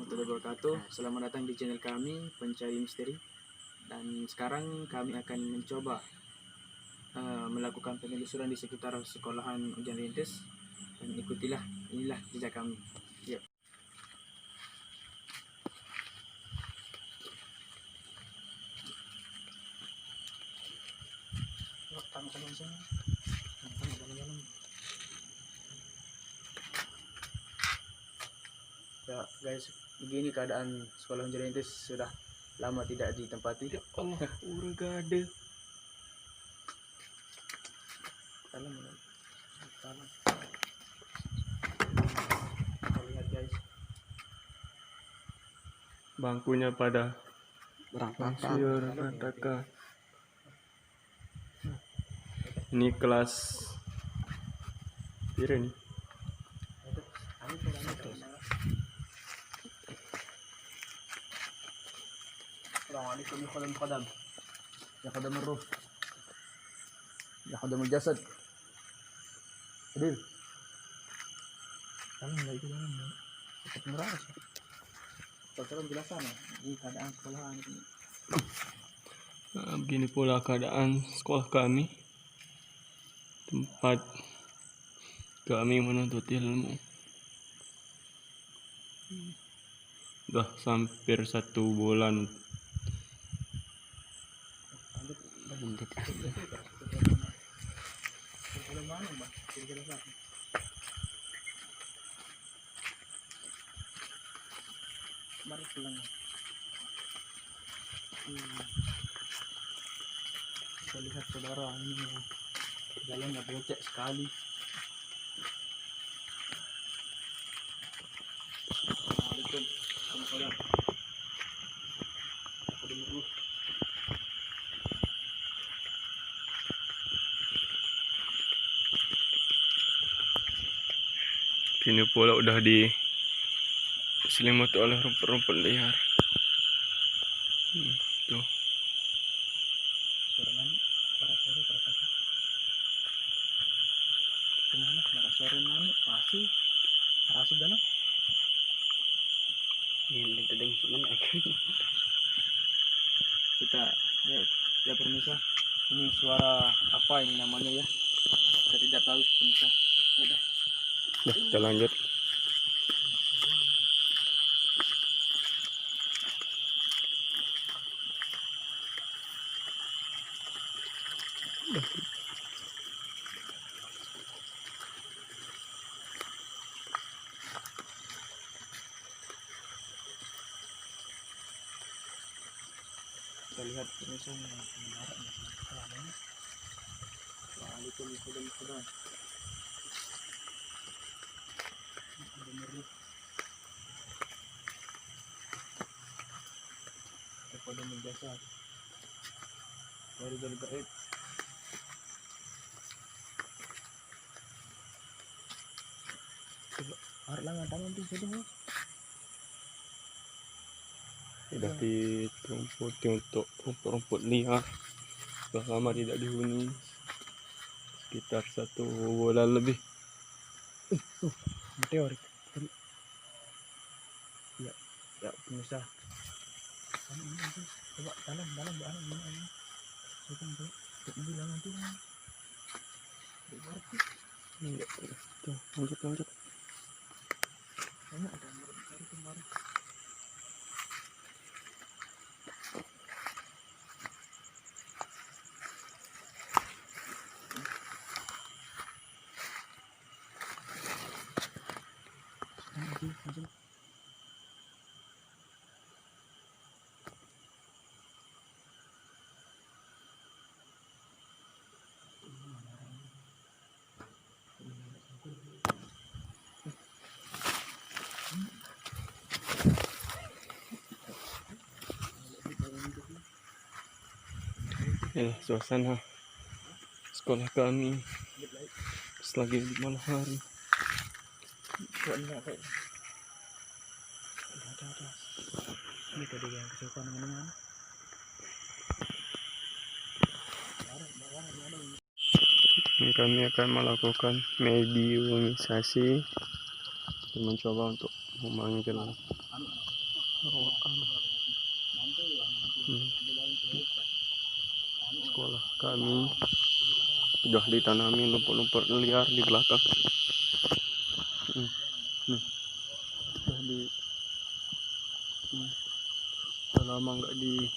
warahmatullahi wabarakatuh. Selamat datang di channel kami, Pencari Misteri. Dan sekarang kami akan mencoba melakukan penelusuran di sekitar sekolahan Hujan Rintis. Dan ikutilah, inilah jejak kami. Yuk. Ya guys, begini keadaan sekolah Hujan Rintis, sudah lama tidak ditempati. Ya Allah, urgade. Lihat guys, bangkunya pada berantakan. Ini kelas pira nih? Assalamualaikum ya khadam khadam. Ya khadam ar-ruh. Ya khadam al-jasad. Hadir. Kami enggak itu kan. Cepat ngeras. Tolong jelasan ya, ini keadaan sekolahan ini. Nah, begini pula keadaan sekolah kami, tempat kami menuntut ilmu. Udah hampir 1 bulan. Mari pulang. Kita lihat saudara, ini jalannya becek sekali. Assalamualaikum. Ini pula udah diselimuti oleh rumput-rumput liar. Tuh. Surangan para sore kemana? Para sore mana? Masih dalam. Ini tedeng cuman kita ya permisa. Ini suara apa ini namanya ya? Kita tidak tahu permisa. Nah, kita lanjut. Kita lihat permisa mengarahnya. Assalamualaikum warahmatullahi kepada menjasa dari gaib. Harlangan tangan tuh sudah. Sudah ditumputi untuk rumput-rumput liar. Sudah lama tidak dihuni, sekitar 1 bulan lebih. Meteorik. Ya pemirsa. Coba dalam ini. Bilang nanti. Tuh, lanjut. Banyak ada mencari kemarin. Ya, suasana sekolah kami selagi malam hari. Ini tadi yang kesukaan mana? Kami akan melakukan mediumisasi, mencoba untuk memanggil Hmm. Sekolah kami sudah ditanami rumput-rumput liar di belakang. Nih, sudah di sudah lama nggak ditanam.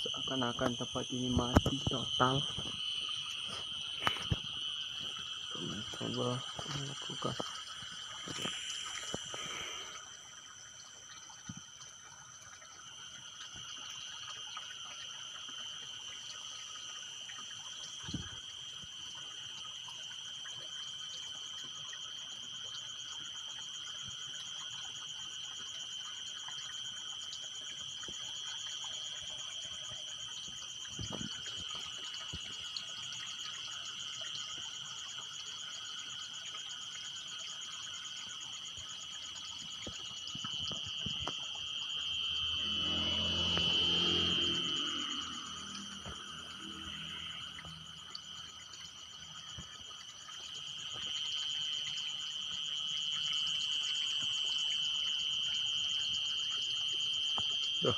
Seakan-akan tempat ini mati total. Kami coba melakukan Duh.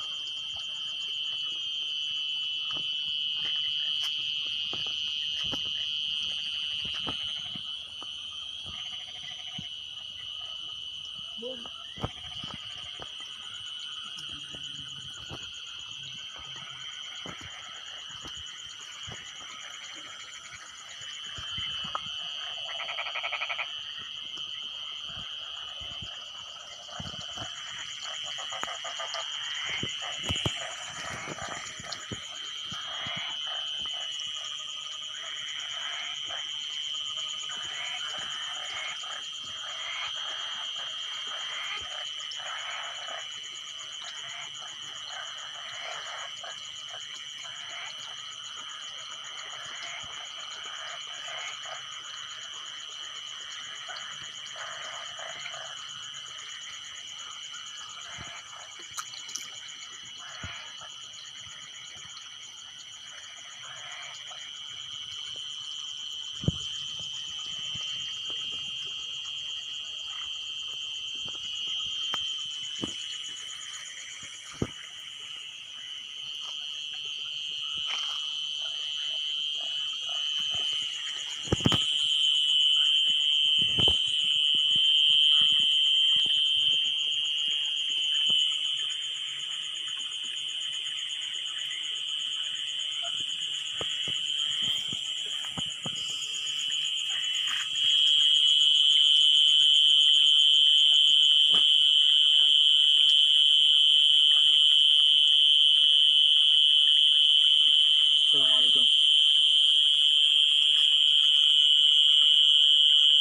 Assalamualaikum.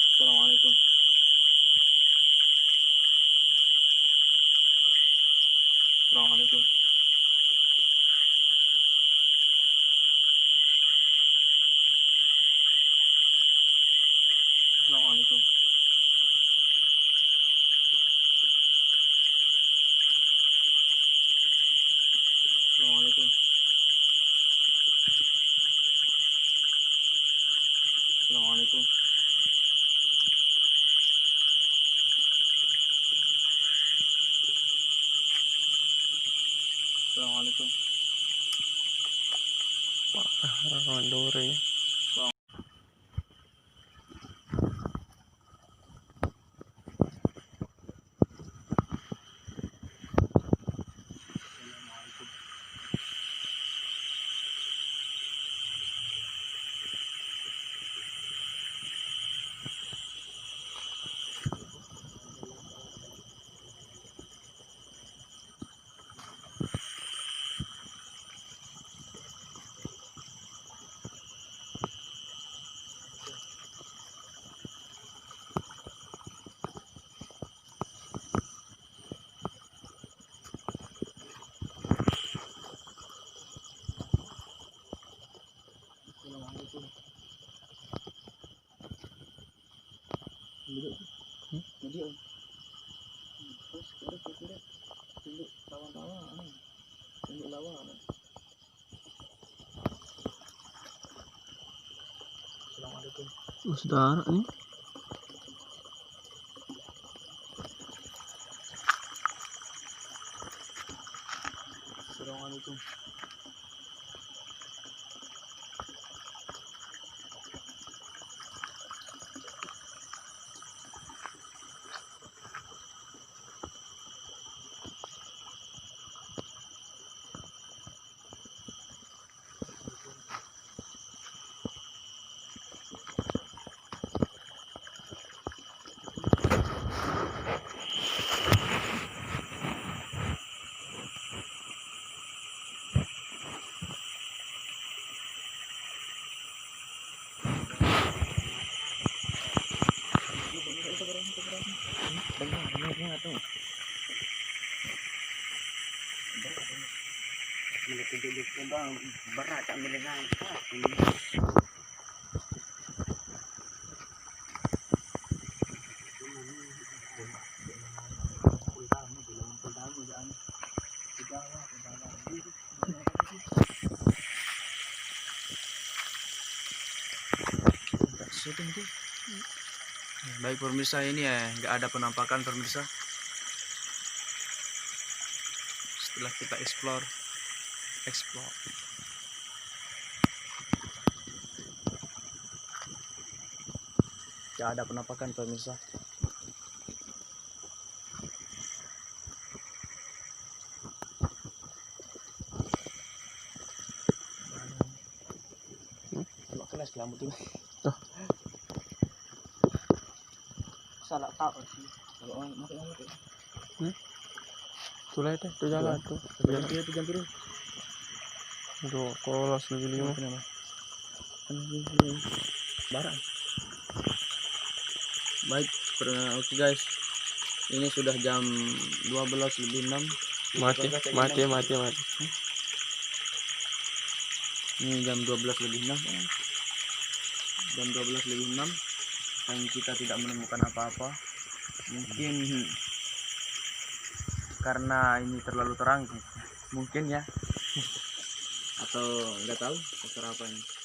Assalamualaikum. Assalamualaikum. Assalamualaikum. Assalamualaikum. Assalamualaikum. Assalamualaikum. Mandore. Saudara nih. Serangan itu. Berat ambil dengan baik pemirsa, ini ya nggak ada penampakan pemirsa. Setelah kita explore nggak ada penampakan pemirsa. Kalau kelas kelamut ini salah tahu sih kalau orang makin Tuh lihat deh, tuh jalan tuh. jam biru Tuh kolos lebih lima. barang. Baik, oke guys, ini sudah jam 12:06. Mati. Ini jam 12:06 jam 12:06 dan kita tidak menemukan apa-apa. Mungkin karena ini terlalu terang, mungkin ya, atau nggak tahu faktor apa ini.